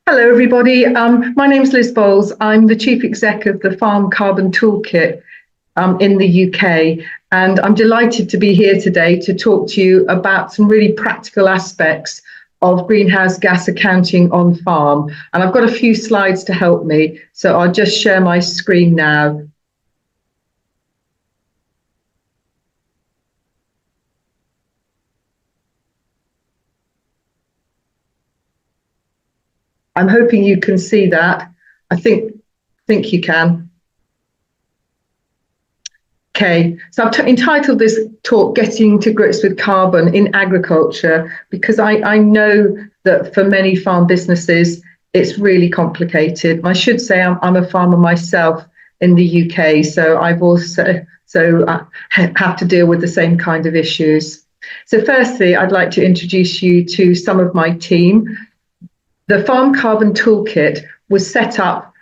Hello, everybody. My name's Liz Bowles. I'm the Chief Exec of the Farm Carbon Toolkit in the UK. And I'm delighted to be here today to talk to you about some really practical aspects of greenhouse gas accounting on farm. And I've got a few slides to help me. So I'll just share my screen now. I'm hoping you can see that. I think you can. Okay, so I've entitled this talk Getting to Grips with Carbon in Agriculture, because I know that for many farm businesses, it's really complicated. I should say I'm a farmer myself in the UK, so I've also have to deal with the same kind of issues. So firstly, I'd like to introduce you to some of my team. The Farm Carbon Toolkit was set up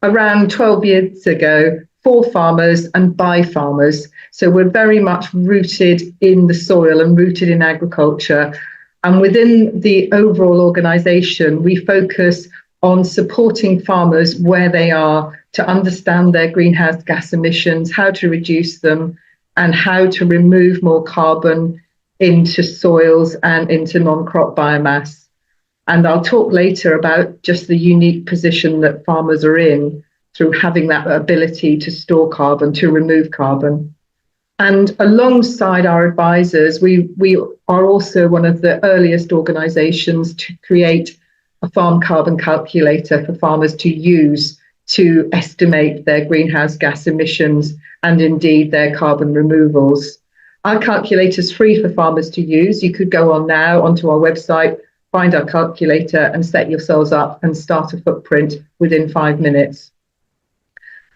around 12 years ago for farmers and by farmers. So we're very much rooted in the soil and rooted in agriculture. And within the overall organisation, we focus on supporting farmers where they are to understand their greenhouse gas emissions, how to reduce them, and how to remove more carbon into soils and into non-crop biomass. And I'll talk later about just the unique position that farmers are in through having that ability to store carbon, to remove carbon. And alongside our advisors, we are also one of the earliest organisations to create a farm carbon calculator for farmers to use to estimate their greenhouse gas emissions and indeed their carbon removals. Our calculator is free for farmers to use. You could go on now onto our website, find our calculator and set yourselves up and start a footprint within 5 minutes.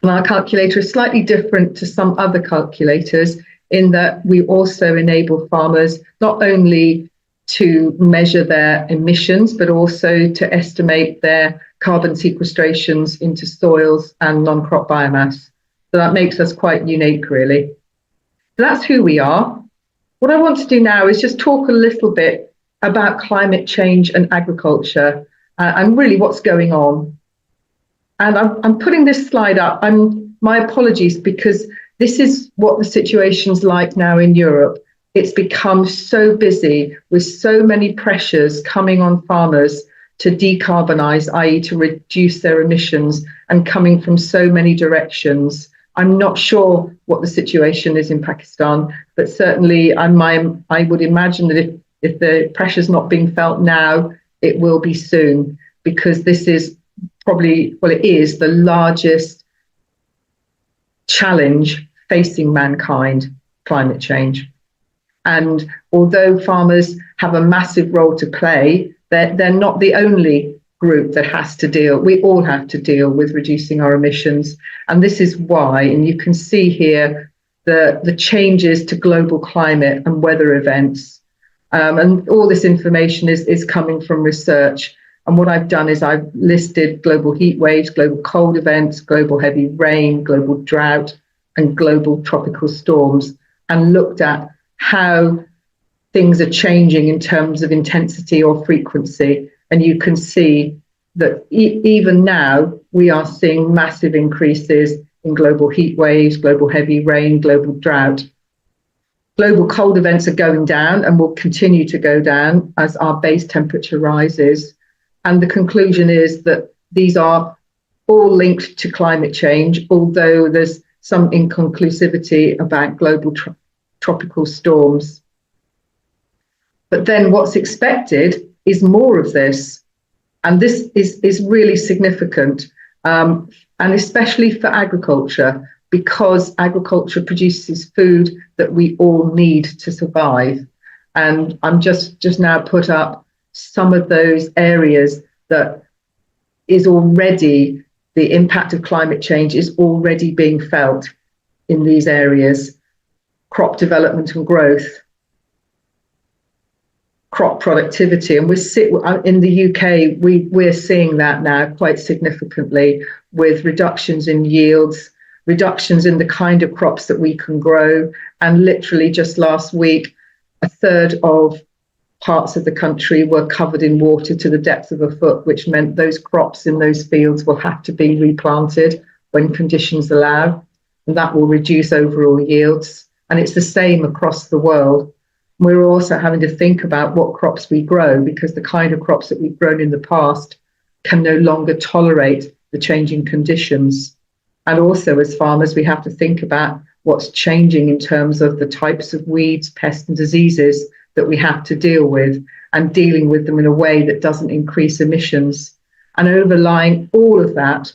And our calculator is slightly different to some other calculators in that we also enable farmers not only to measure their emissions, but also to estimate their carbon sequestrations into soils and non-crop biomass. So that makes us quite unique, really. So that's who we are. What I want to do now is just talk a little bit about climate change and agriculture and really what's going on. And I'm putting this slide up. My apologies, because this is what the situation's like now in Europe. It's become so busy with so many pressures coming on farmers to decarbonise, i.e. to reduce their emissions, and coming from so many directions. I'm not sure what the situation is in Pakistan, but certainly I would imagine that if the pressure's not being felt now, it will be soon, because this is probably, well, it is the largest challenge facing mankind, climate change. And although farmers have a massive role to play, they're not the only group that has to deal. We all have to deal with reducing our emissions. And this is why, and you can see here the changes to global climate and weather events. And all this information is coming from research. And what I've done is I've listed global heat waves, global cold events, global heavy rain, global drought, and global tropical storms, and looked at how things are changing in terms of intensity or frequency. And you can see that even now, we are seeing massive increases in global heat waves, global heavy rain, global drought. Global cold events are going down and will continue to go down as our base temperature rises. And the conclusion is that these are all linked to climate change, although there's some inconclusivity about global tropical storms. But then what's expected is more of this. And this is really significant, and especially for agriculture, because agriculture produces food that we all need to survive. And I'm just now put up some of those areas that is already, the impact of climate change is already being felt in these areas: crop development and growth, crop productivity. And in the UK, we're seeing that now quite significantly, with reductions in yields, reductions in the kind of crops that we can grow. And literally just last week, a third of parts of the country were covered in water to the depth of a foot, which meant those crops in those fields will have to be replanted when conditions allow, and that will reduce overall yields. And it's the same across the world. We're also having to think about what crops we grow, because the kind of crops that we've grown in the past can no longer tolerate the changing conditions. And also, as farmers, we have to think about what's changing in terms of the types of weeds, pests, and diseases that we have to deal with, and dealing with them in a way that doesn't increase emissions. And overlying all of that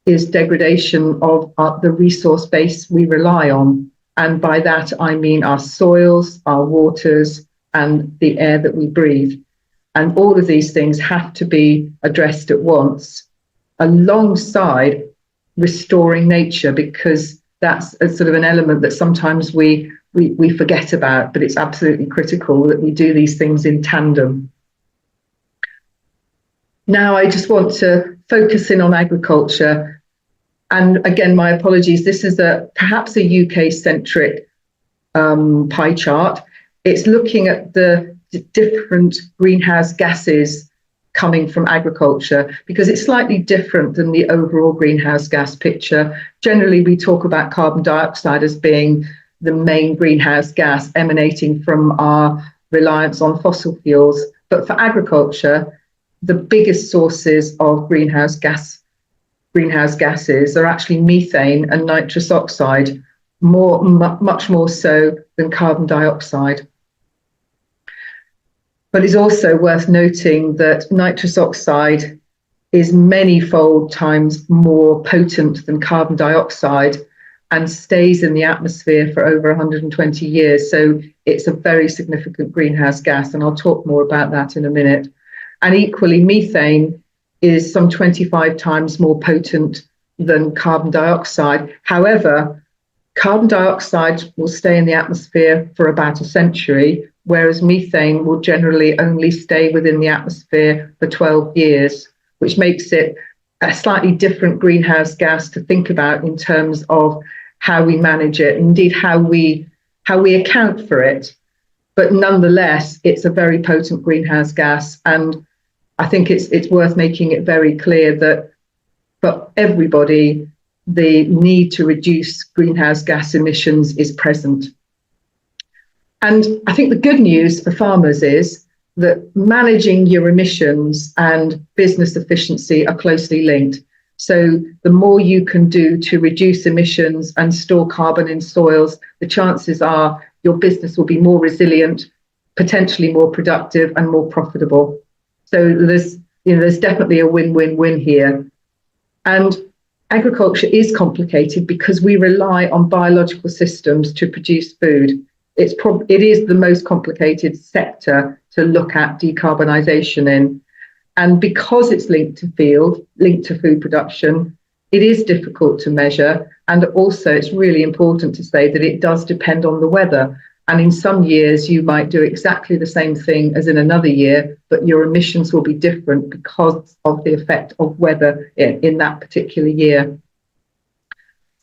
is degradation of the resource base we rely on. And by that, I mean our soils, our waters, and the air that we breathe. And all of these things have to be addressed at once, alongside restoring nature, because that's a sort of an element that sometimes we forget about, but it's absolutely critical that we do these things in tandem. Now, I just want to focus in on agriculture. And again, my apologies, this is perhaps a UK-centric pie chart. It's looking at the different greenhouse gases coming from agriculture, because it's slightly different than the overall greenhouse gas picture. Generally, we talk about carbon dioxide as being the main greenhouse gas emanating from our reliance on fossil fuels. But for agriculture, the biggest sources of greenhouse gases are actually methane and nitrous oxide, much more so than carbon dioxide. But it's also worth noting that nitrous oxide is many-fold times more potent than carbon dioxide and stays in the atmosphere for over 120 years. So it's a very significant greenhouse gas, and I'll talk more about that in a minute. And equally, methane is some 25 times more potent than carbon dioxide. However, carbon dioxide will stay in the atmosphere for about a century, whereas methane will generally only stay within the atmosphere for 12 years, which makes it a slightly different greenhouse gas to think about in terms of how we manage it, indeed how we account for it. But nonetheless, it's a very potent greenhouse gas, and I think it's worth making it very clear that for everybody, the need to reduce greenhouse gas emissions is present. And I think the good news for farmers is that managing your emissions and business efficiency are closely linked. So the more you can do to reduce emissions and store carbon in soils, the chances are your business will be more resilient, potentially more productive and more profitable. So there's definitely a win-win-win here. And agriculture is complicated because we rely on biological systems to produce food. It is the most complicated sector to look at decarbonisation in. And because it's linked to food production, it is difficult to measure. And also, it's really important to say that it does depend on the weather. And in some years, you might do exactly the same thing as in another year, but your emissions will be different because of the effect of weather in that particular year.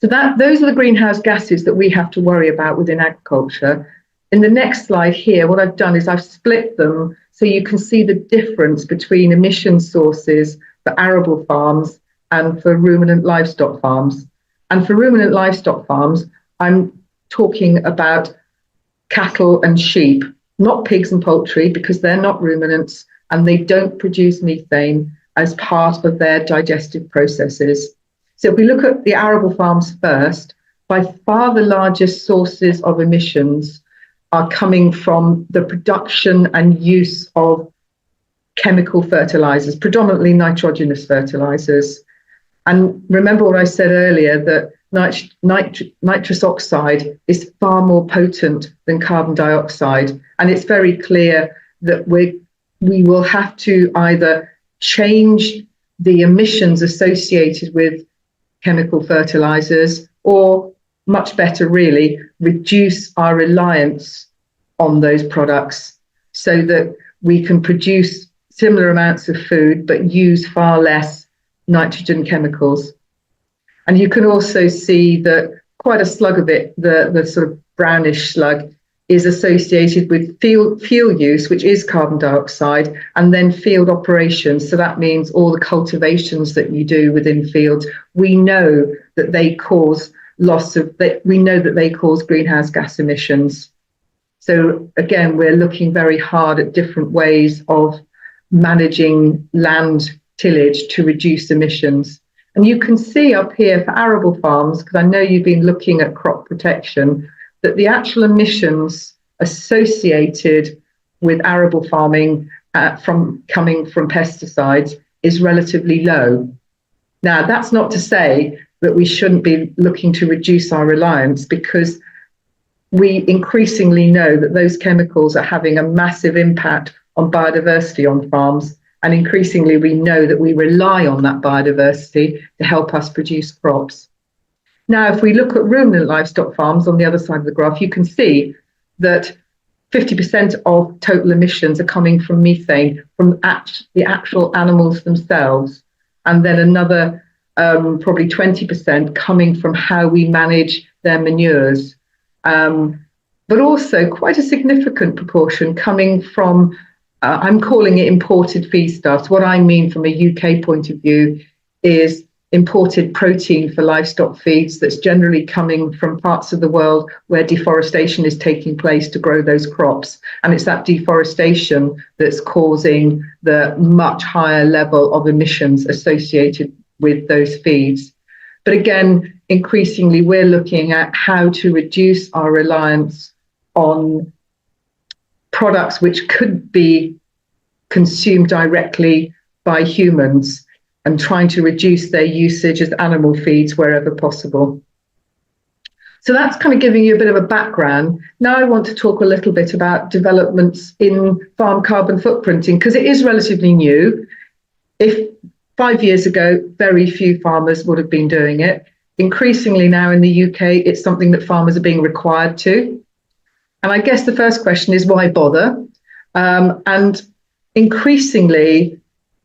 So those are the greenhouse gases that we have to worry about within agriculture. In the next slide here, what I've done is I've split them so you can see the difference between emission sources for arable farms and for ruminant livestock farms. And for ruminant livestock farms, I'm talking about cattle and sheep, not pigs and poultry, because they're not ruminants and they don't produce methane as part of their digestive processes. So if we look at the arable farms first, by far the largest sources of emissions are coming from the production and use of chemical fertilizers, predominantly nitrogenous fertilizers. And remember what I said earlier, that nitrous oxide is far more potent than carbon dioxide. And it's very clear that we will have to either change the emissions associated with chemical fertilizers, or much better really, reduce our reliance on those products so that we can produce similar amounts of food but use far less nitrogen chemicals. And you can also see that quite a slug of it, the sort of brownish slug, is associated with fuel use, which is carbon dioxide, and then field operations. So that means all the cultivations that you do within fields. We know that they cause they cause greenhouse gas emissions. So again, we're looking very hard at different ways of managing land tillage to reduce emissions. And you can see up here for arable farms, because I know you've been looking at crop protection, that the actual emissions associated with arable farming coming from pesticides is relatively low. Now, that's not to say that we shouldn't be looking to reduce our reliance, because we increasingly know that those chemicals are having a massive impact on biodiversity on farms. And increasingly, we know that we rely on that biodiversity to help us produce crops. Now, if we look at ruminant livestock farms on the other side of the graph, you can see that 50% of total emissions are coming from methane from the actual animals themselves, and then another probably 20% coming from how we manage their manures. But also quite a significant proportion coming from, I'm calling it imported feedstuffs. What I mean from a UK point of view is imported protein for livestock feeds that's generally coming from parts of the world where deforestation is taking place to grow those crops. And it's that deforestation that's causing the much higher level of emissions associated with those feeds. But again, increasingly, we're looking at how to reduce our reliance on products which could be consumed directly by humans, and trying to reduce their usage as animal feeds wherever possible. So that's kind of giving you a bit of a background. Now I want to talk a little bit about developments in farm carbon footprinting, because it is relatively new. If 5 years ago, very few farmers would have been doing it. Increasingly now in the UK, it's something that farmers are being required to. And I guess the first question is, why bother? And increasingly,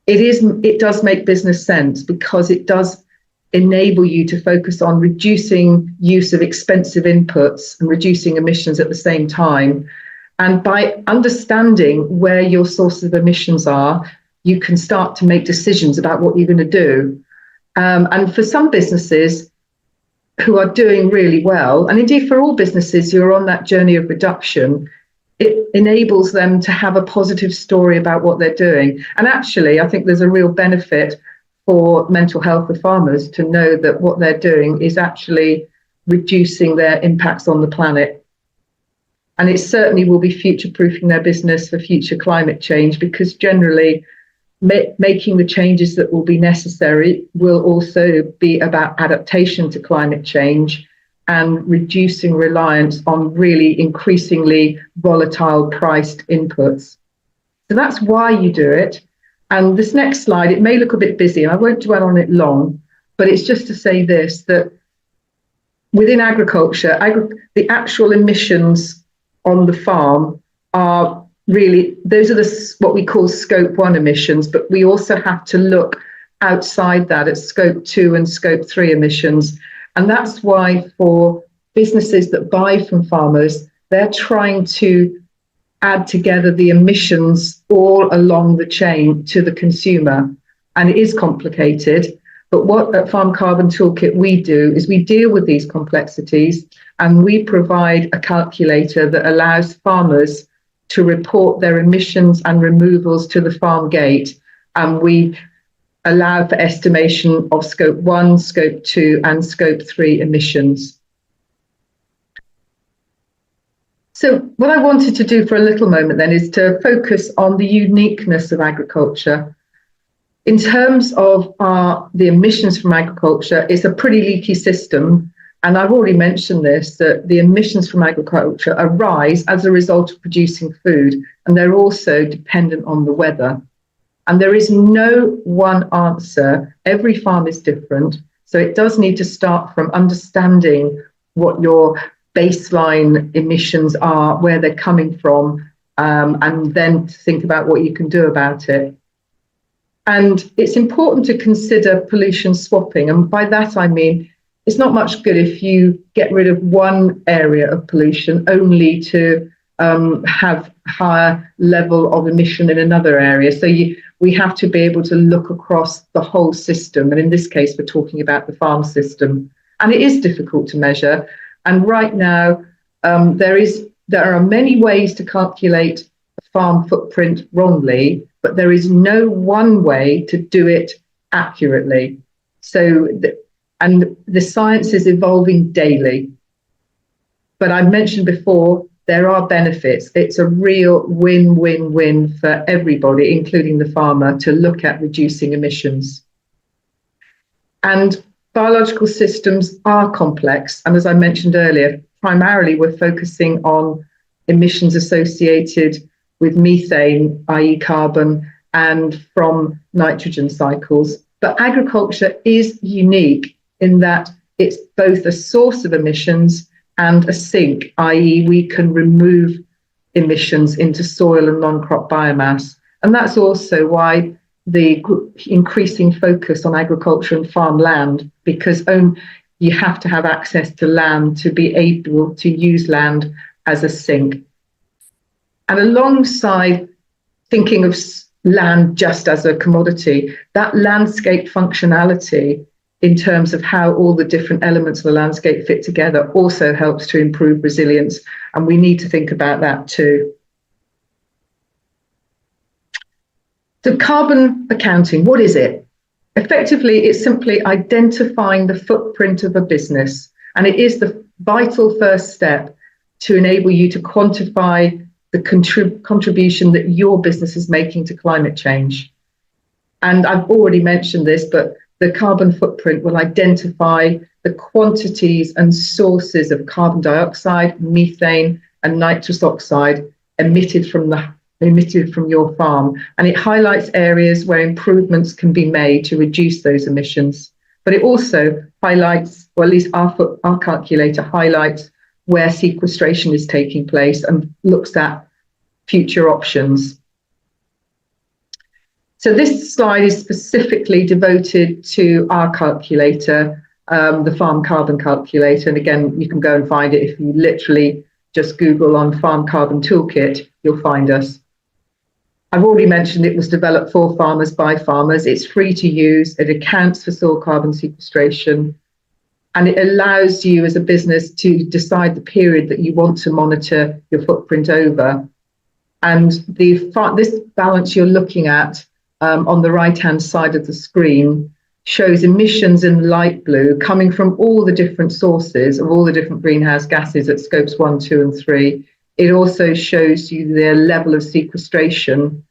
it does make business sense, because it does enable you to focus on reducing use of expensive inputs and reducing emissions at the same time. And by understanding where your sources of emissions are, you can start to make decisions about what you're going to do. And for some businesses who are doing really well, and indeed for all businesses who are on that journey of reduction, it enables them to have a positive story about what they're doing. And actually, I think there's a real benefit for mental health of farmers to know that what they're doing is actually reducing their impacts on the planet. And it certainly will be future-proofing their business for future climate change, because generally making the changes that will be necessary will also be about adaptation to climate change and reducing reliance on really increasingly volatile priced inputs. So that's why you do it. And this next slide, it may look a bit busy, and I won't dwell on it long, but it's just to say this, that within agriculture, the actual emissions on the farm are really, those are what we call scope 1 emissions, but we also have to look outside that at scope 2 and scope 3 emissions. And that's why for businesses that buy from farmers, they're trying to add together the emissions all along the chain to the consumer. And it is complicated, but what at Farm Carbon Toolkit we do is we deal with these complexities, and we provide a calculator that allows farmers to report their emissions and removals to the farm gate. And we allow for estimation of scope 1, scope 2, and scope 3 emissions. So what I wanted to do for a little moment then is to focus on the uniqueness of agriculture. In terms of the emissions from agriculture, it's a pretty leaky system. And I've already mentioned this, that the emissions from agriculture arise as a result of producing food, and they're also dependent on the weather. And there is no one answer. Every farm is different. So it does need to start from understanding what your baseline emissions are, where they're coming from, and then to think about what you can do about it. And it's important to consider pollution swapping. And by that, I mean, it's not much good if you get rid of one area of pollution only to have higher level of emission in another area. So we have to be able to look across the whole system. And in this case, we're talking about the farm system. And it is difficult to measure. And right now, there are many ways to calculate a farm footprint wrongly, but there is no one way to do it accurately. So, and the science is evolving daily. But I mentioned before, there are benefits. It's a real win-win-win for everybody, including the farmer, to look at reducing emissions. And biological systems are complex. And as I mentioned earlier, primarily we're focusing on emissions associated with methane, i.e. carbon, and from nitrogen cycles. But agriculture is unique in that it's both a source of emissions and a sink, i.e. we can remove emissions into soil and non-crop biomass. And that's also why the increasing focus on agriculture and farmland, because you have to have access to land to be able to use land as a sink. And alongside thinking of land just as a commodity, that landscape functionality in terms of how all the different elements of the landscape fit together also helps to improve resilience. And we need to think about that too. So carbon accounting, what is it? Effectively, it's simply identifying the footprint of a business. And it is the vital first step to enable you to quantify the contribution that your business is making to climate change. And I've already mentioned this, but the carbon footprint will identify the quantities and sources of carbon dioxide, methane, and nitrous oxide emitted from your farm. And it highlights areas where improvements can be made to reduce those emissions. But it also highlights, or at least our calculator highlights, where sequestration is taking place and looks at future options. So this slide is specifically devoted to our calculator, the farm carbon calculator. And again, you can go and find it. If you literally just Google on farm carbon toolkit, you'll find us. I've already mentioned it was developed for farmers by farmers. It's free to use. It accounts for soil carbon sequestration. And it allows you as a business to decide the period that you want to monitor your footprint over. And this balance you're looking at on the right-hand side of the screen shows emissions in light blue coming from all the different sources of all the different greenhouse gases at scopes 1, 2, and 3. It also shows you their level of sequestration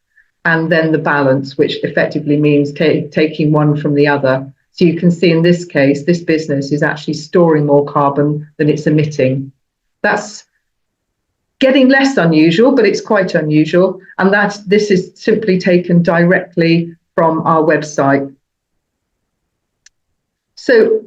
and then the balance, which effectively means taking one from the other. So you can see in this case, this business is actually storing more carbon than it's emitting. That's getting less unusual, but it's quite unusual. And this is simply taken directly from our website. So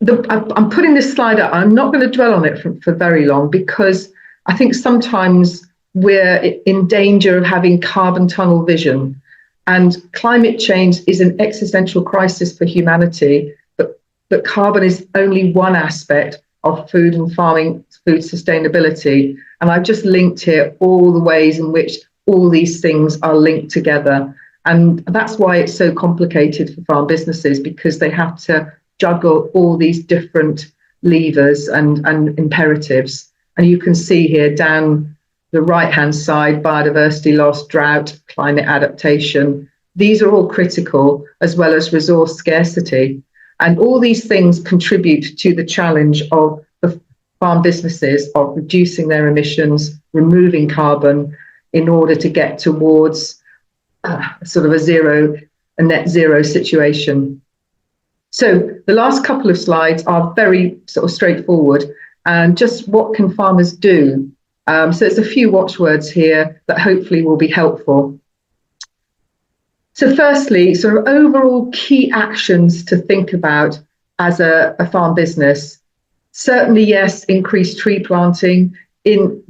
I'm putting this slide up. I'm not going to dwell on it for very long, because I think sometimes we're in danger of having carbon tunnel vision. And climate change is an existential crisis for humanity, but carbon is only one aspect of food and farming, food sustainability. And I've just linked here all the ways in which all these things are linked together. And that's why it's so complicated for farm businesses, because they have to juggle all these different levers and imperatives. And you can see here down the right-hand side, biodiversity loss, drought, climate adaptation. These are all critical, as well as resource scarcity. And all these things contribute to the challenge of the farm businesses of reducing their emissions, removing carbon in order to get towards sort of a net zero situation. So the last couple of slides are very sort of straightforward. And just what can farmers do? So it's a few watchwords here that hopefully will be helpful. So firstly, sort of overall key actions to think about as a farm business. Certainly, yes, increase tree planting. In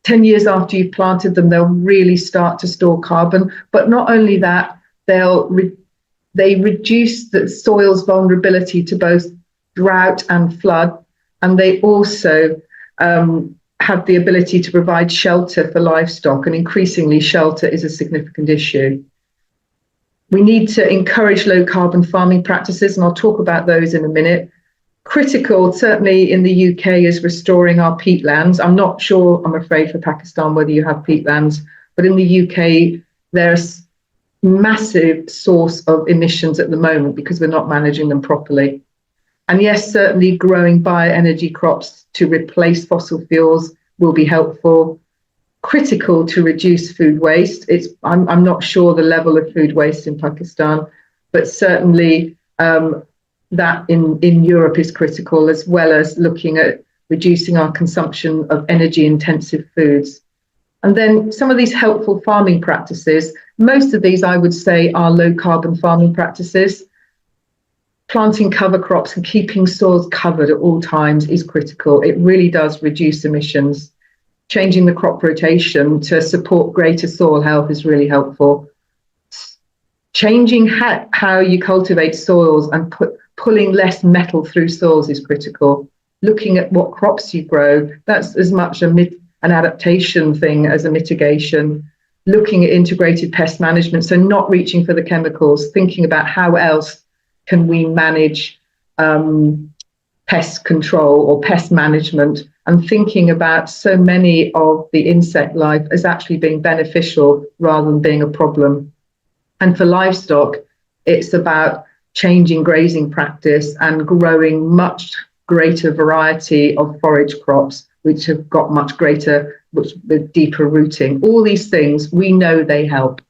10 years after you've planted them, they'll really start to store carbon. But not only that, they reduce the soil's vulnerability to both drought and flood. And they also have the ability to provide shelter for livestock, and increasingly shelter is a significant issue. We need to encourage low carbon farming practices, and I'll talk about those in a minute. Critical, certainly in the UK, is restoring our peatlands. I'm not sure, I'm afraid, for Pakistan whether you have peatlands, but in the UK, there's massive source of emissions at the moment because we're not managing them properly. And yes, certainly growing bioenergy crops to replace fossil fuels will be helpful. Critical to reduce food waste. I'm not sure the level of food waste in Pakistan, but certainly that in Europe is critical, as well as looking at reducing our consumption of energy intensive foods. And then some of these helpful farming practices, most of these I would say are low carbon farming practices. Planting cover crops and keeping soils covered at all times is critical. It really does reduce emissions. Changing the crop rotation to support greater soil health is really helpful. Changing how you cultivate soils and pulling less metal through soils is critical. Looking at what crops you grow, that's as much an adaptation thing as a mitigation. Looking at integrated pest management, so not reaching for the chemicals, thinking about how else can we manage pest control or pest management, and thinking about so many of the insect life as actually being beneficial rather than being a problem. And for livestock, it's about changing grazing practice and growing much greater variety of forage crops, which have got much greater, with deeper rooting. All these things, we know they help.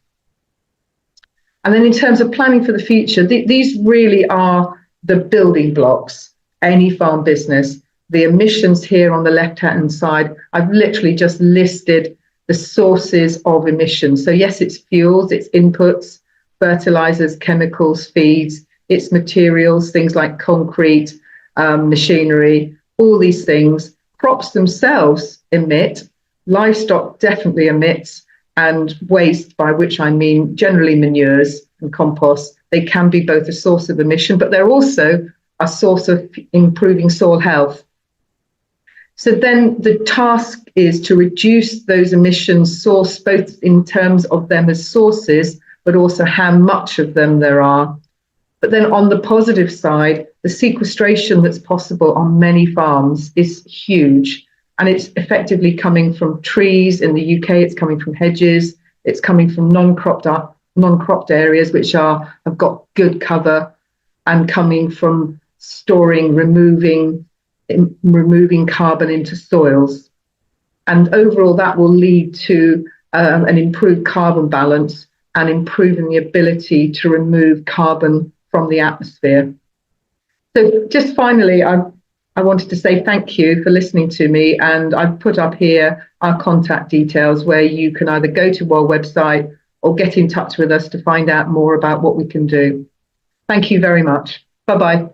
And then in terms of planning for the future, these really are the building blocks, any farm business. The emissions here on the left-hand side, I've literally just listed the sources of emissions. So yes, it's fuels, it's inputs, fertilizers, chemicals, feeds, it's materials, things like concrete, machinery, all these things. Crops themselves emit, livestock definitely emits, and waste, by which I mean generally manures and compost. They can be both a source of emission, but they're also a source of improving soil health. So then the task is to reduce those emissions source, both in terms of them as sources, but also how much of them there are. But then on the positive side, the sequestration that's possible on many farms is huge. And it's effectively coming from trees. In the UK, it's coming from hedges. It's coming from non-cropped areas, which have got good cover, and coming from storing, removing carbon into soils. And overall, that will lead to an improved carbon balance and improving the ability to remove carbon from the atmosphere. So just finally, I wanted to say thank you for listening to me, and I've put up here our contact details where you can either go to our website or get in touch with us to find out more about what we can do. Thank you very much. Bye-bye.